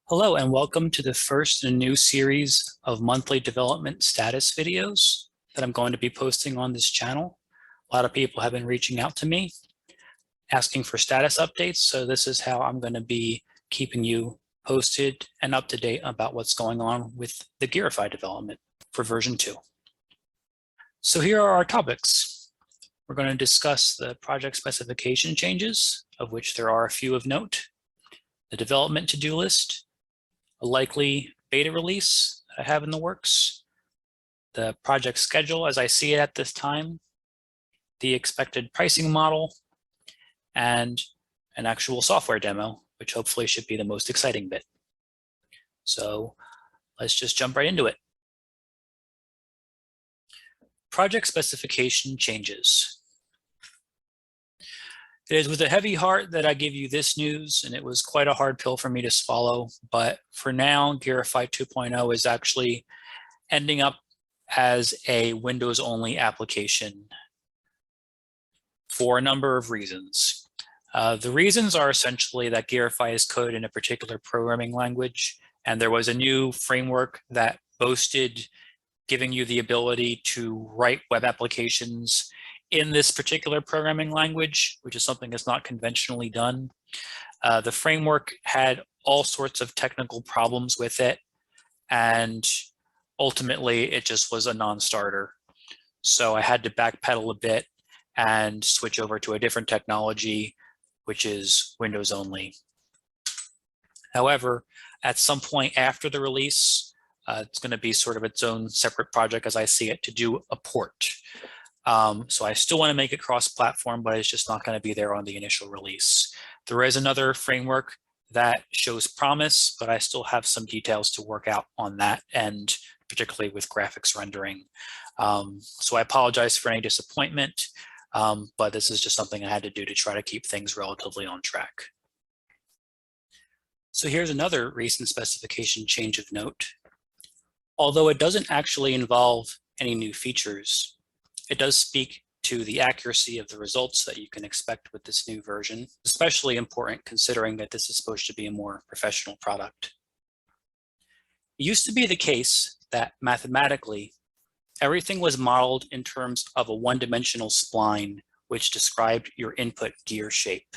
Hello and welcome to the first in a new series of monthly development status videos that I'm going to be posting on this channel. A lot of people have been reaching out to me asking for status updates, so this is how I'm going to be keeping you posted and up to date about what's going on with the Gearify development for version 2. So here are our topics. We're going to discuss the project specification changes, of which there are a few of note, the development to-do list, a likely beta release that I have in the works, the project schedule as I see it at this time, the expected pricing model, and an actual software demo, which hopefully should be the most exciting bit. So let's just jump right into it. Project specification changes. It is with a heavy heart that I give you this news, and it was quite a hard pill for me to swallow, but for now, Gearify 2.0 is actually ending up as a Windows-only application for a number of reasons. The reasons are essentially that Gearify is coded in a particular programming language, and there was a new framework that boasted giving you the ability to write web applications in this particular programming language, which is something that's not conventionally done. The framework had all sorts of technical problems with it, and ultimately it just was a non-starter. So I had to backpedal a bit and switch over to a different technology, which is Windows only. However, at some point after the release, it's going to be sort of its own separate project as I see it to do a port. So I still want to make it cross-platform, but it's just not going to be there on the initial release. There is another framework that shows promise, but I still have some details to work out on that end, particularly with graphics rendering. So I apologize for any disappointment, but this is just something I had to do to try to keep things relatively on track. So here's another recent specification change of note. Although it doesn't actually involve any new features, it does speak to the accuracy of the results that you can expect with this new version, especially important considering that this is supposed to be a more professional product. It used to be the case that mathematically, everything was modeled in terms of a one-dimensional spline which described your input gear shape.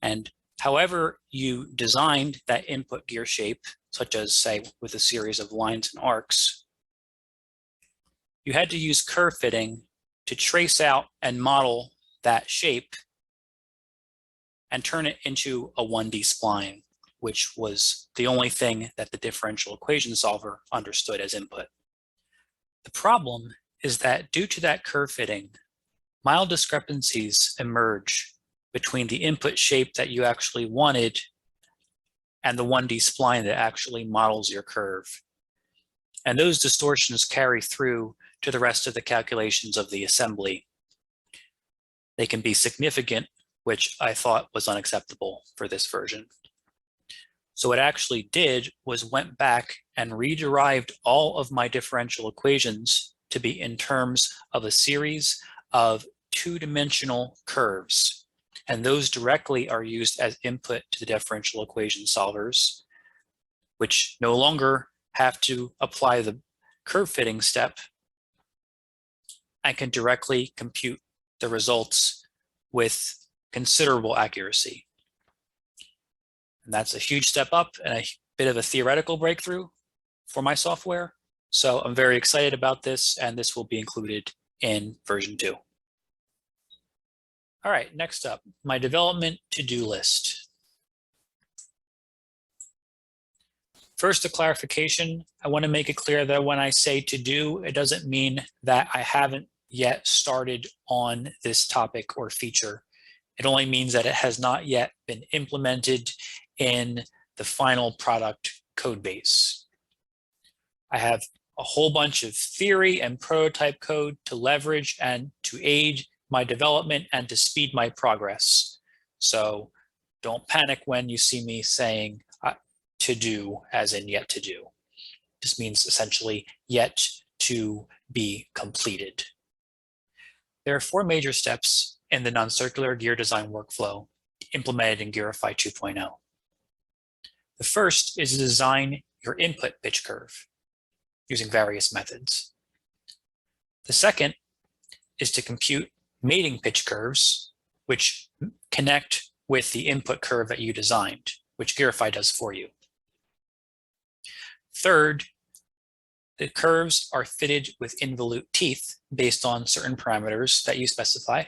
And however you designed that input gear shape, such as say with a series of lines and arcs, you had to use curve fitting to trace out and model that shape and turn it into a 1D spline, which was the only thing that the differential equation solver understood as input. The problem is that due to that curve fitting, mild discrepancies emerge between the input shape that you actually wanted and the 1D spline that actually models your curve. And those distortions carry through to the rest of the calculations of the assembly. They can be significant, which I thought was unacceptable for this version. So what I actually did was went back and re-derived all of my differential equations to be in terms of a series of two-dimensional curves. And those directly are used as input to the differential equation solvers, which no longer have to apply the curve fitting step and can directly compute the results with considerable accuracy. And that's a huge step up and a bit of a theoretical breakthrough for my software. So I'm very excited about this, and this will be included in version 2. All right, next up, my development to-do list. First, a clarification. I want to make it clear that when I say to do, it doesn't mean that I haven't yet started on this topic or feature. It only means that it has not yet been implemented in the final product code base. I have a whole bunch of theory and prototype code to leverage and to aid my development and to speed my progress. So don't panic when you see me saying to do as in yet to do. This means essentially yet to be completed. There are 4 major steps in the non-circular gear design workflow implemented in Gearify 2.0. The first is to design your input pitch curve using various methods. The second is to compute mating pitch curves, which connect with the input curve that you designed, which Gearify does for you. Third, the curves are fitted with involute teeth based on certain parameters that you specify.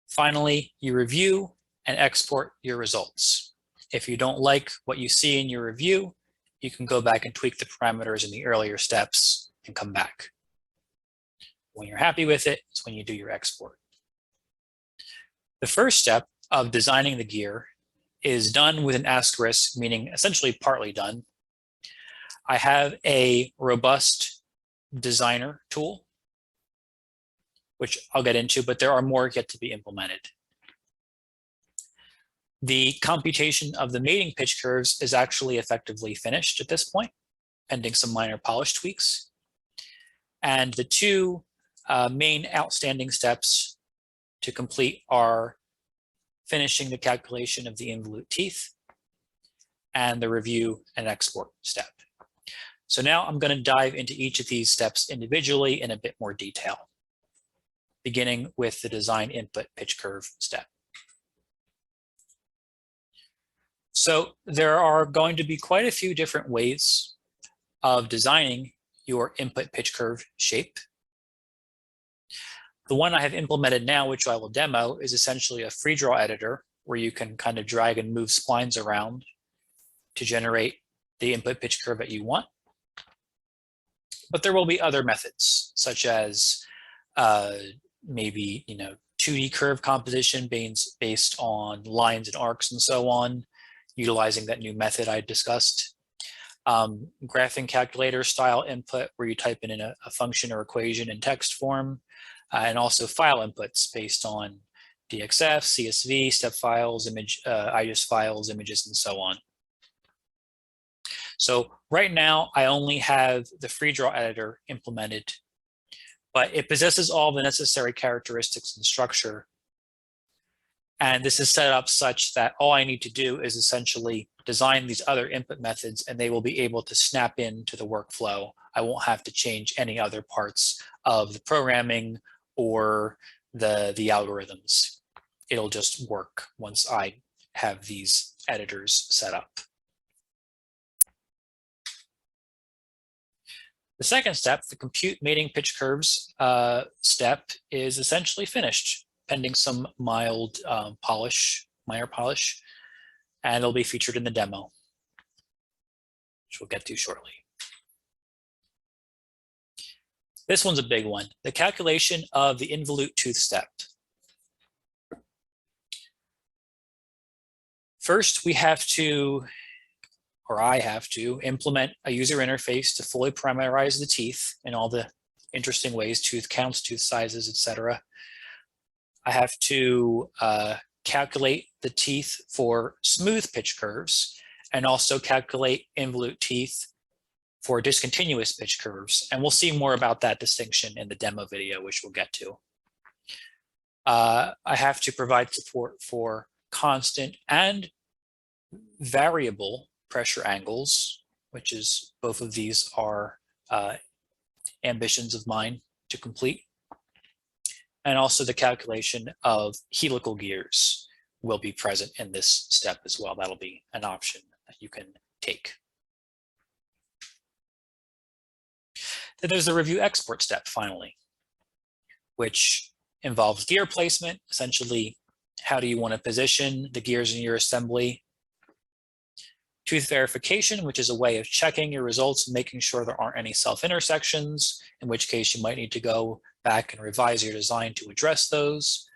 Finally, you review and export your results. If you don't like what you see in your review, you can go back and tweak the parameters in the earlier steps and come back. When you're happy with it, it's when you do your export. The first step of designing the gear is done with an asterisk, meaning essentially partly done. I have a robust designer tool, which I'll get into, but there are more yet to be implemented. The computation of the mating pitch curves is actually effectively finished at this point, pending some minor polish tweaks. And the two main outstanding steps to complete are finishing the calculation of the involute teeth and the review and export step. So now I'm going to dive into each of these steps individually in a bit more detail, beginning with the design input pitch curve step. So there are going to be quite a few different ways of designing your input pitch curve shape. The one I have implemented now, which I will demo, is essentially a free draw editor where you can kind of drag and move splines around to generate the input pitch curve that you want. But there will be other methods, such as maybe 2D curve composition based on lines and arcs and so on, utilizing that new method I discussed. Graphing calculator style input where you type in a function or equation in text form, and also file inputs based on DXF, CSV, step files, IGES files, images, and so on. So right now, I only have the free draw editor implemented, but it possesses all the necessary characteristics and structure. And this is set up such that all I need to do is essentially design these other input methods and they will be able to snap into the workflow. I won't have to change any other parts of the programming or the algorithms. It'll just work once I have these editors set up. The second step, the compute mating pitch curves step, is essentially finished, pending some mild minor polish, and it'll be featured in the demo, which we'll get to shortly. This one's a big one, the calculation of the involute tooth step. First, we have to, or I have to, implement a user interface to fully parameterize the teeth in all the interesting ways, tooth counts, tooth sizes, etc. I have to calculate the teeth for smooth pitch curves and also calculate involute teeth for discontinuous pitch curves. And we'll see more about that distinction in the demo video, which we'll get to. I have to provide support for constant and variable pressure angles, which is both of these are ambitions of mine to complete. And also the calculation of helical gears will be present in this step as well. That'll be an option that you can take. Then there's the review export step finally, which involves gear placement. Essentially, how do you want to position the gears in your assembly? Tooth verification, which is a way of checking your results and making sure there aren't any self-intersections, in which case you might need to go back and revise your design to address those.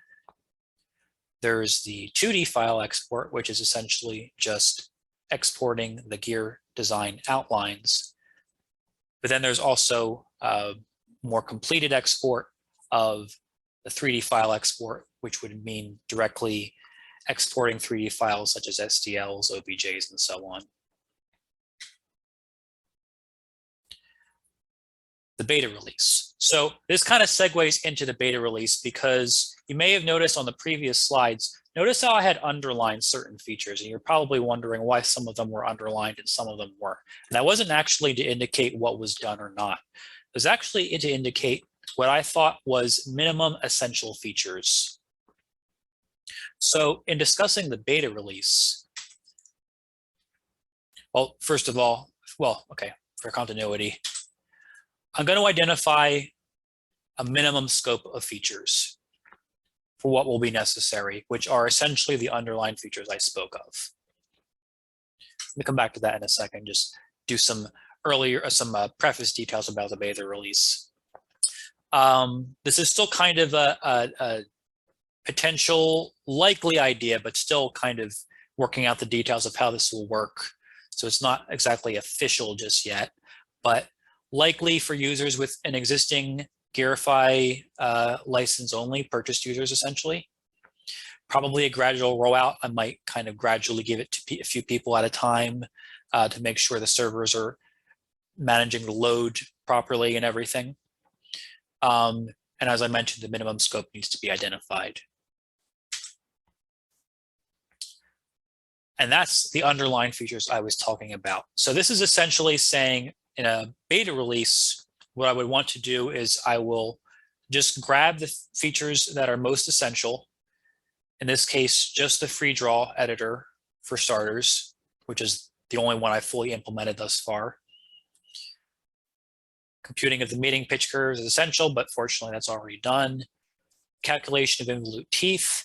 There's the 2D file export, which is essentially just exporting the gear design outlines. But then there's also a more completed export of the 3D file export, which would mean directly exporting 3D files such as STLs, OBJs, and so on. The the beta release. So this kind of segues into the beta release because you may have noticed on the previous slides, notice how I had underlined certain features, and you're probably wondering why some of them were underlined and some of them weren't. And that wasn't actually to indicate what was done or not. It was actually to indicate what I thought was minimum essential features. So in discussing the beta release, well, first of all, okay, for continuity, I'm going to identify a minimum scope of features for what will be necessary, which are essentially the underlying features I spoke of. Let me come back to that in a second, just do some preface details about the beta release. This is still kind of a potential likely idea, but still kind of working out the details of how this will work. So it's not exactly official just yet, but likely for users with an existing Gearify license only, purchased users essentially. Probably a gradual rollout. I might kind of gradually give it to a few people at a time to make sure the servers are managing the load properly and everything. And as I mentioned, the minimum scope needs to be identified. And that's the underlying features I was talking about. So this is essentially saying in a beta release, what I would want to do is I will just grab the features that are most essential. In this case, just the free draw editor for starters, which is the only one I've fully implemented thus far. Computing of the meeting pitch curves is essential, but fortunately that's already done. Calculation of involute teeth.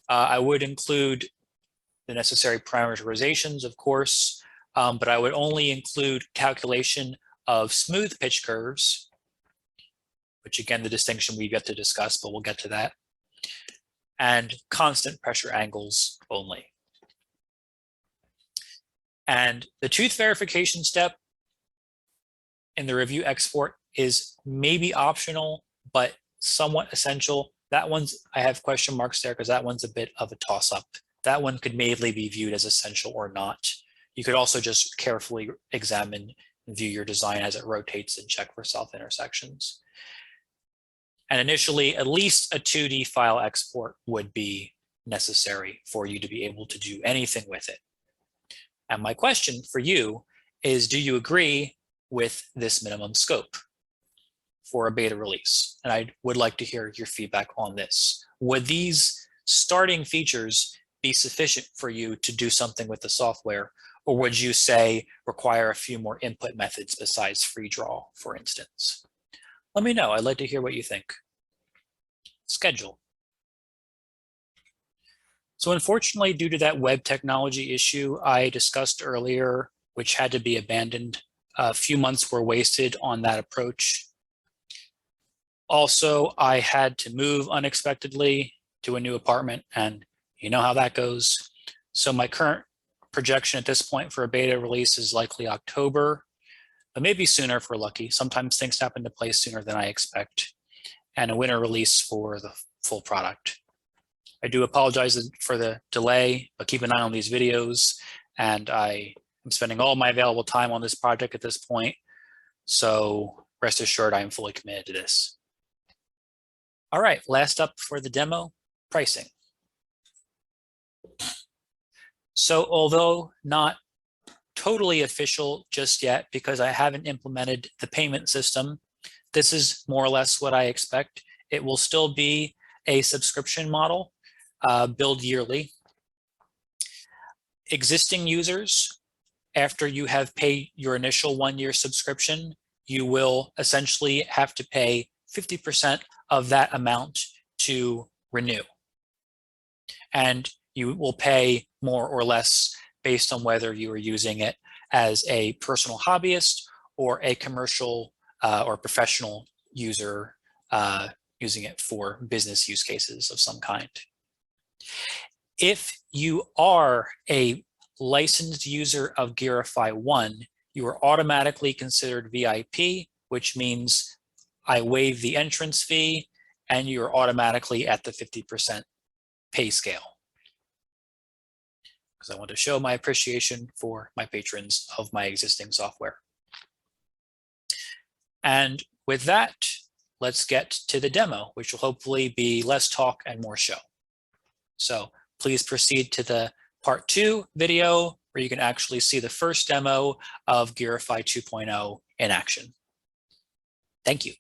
I would include the necessary parameterizations, of course, but I would only include calculation of smooth pitch curves, which again, the distinction we've yet to discuss, but we'll get to that, and constant pressure angles only. And the tooth verification step in the review export is maybe optional, but somewhat essential. That one's, I have question marks there because that one's a bit of a toss-up. That one could maybe be viewed as essential or not. You could also just carefully examine and view your design as it rotates and check for self-intersections. And initially, at least a 2D file export would be necessary for you to be able to do anything with it. And my question for you is, do you agree with this minimum scope for a beta release? And I would like to hear your feedback on this. Would these starting features be sufficient for you to do something with the software? Or would you say require a few more input methods besides free draw, for instance? Let me know. I'd like to hear what you think. Schedule. So unfortunately, due to that web technology issue I discussed earlier, which had to be abandoned, a few months were wasted on that approach. Also, I had to move unexpectedly to a new apartment, and you know how that goes. So my current projection at this point for a beta release is likely October, but maybe sooner if we're lucky. Sometimes things happen to play sooner than I expect, and a winter release for the full product. I do apologize for the delay, but keep an eye on these videos, and I am spending all my available time on this project at this point, so rest assured I am fully committed to this. All right, last up for the demo, pricing. So although not totally official just yet because I haven't implemented the payment system, this is more or less what I expect. It will still be a subscription model, billed yearly. Existing users, after you have paid your initial 1-year subscription, you will essentially have to pay 50% of that amount to renew. And you will pay more or less based on whether you are using it as a personal hobbyist or a commercial or professional user using it for business use cases of some kind. If you are a licensed user of Gearify 1, you are automatically considered VIP, which means I waive the entrance fee and you're automatically at the 50% pay scale. Because I want to show my appreciation for my patrons of my existing software. And With that, let's get to the demo, which will hopefully be less talk and more show. So please proceed to the part 2 video where you can actually see the first demo of Gearify 2.0 in action. Thank you.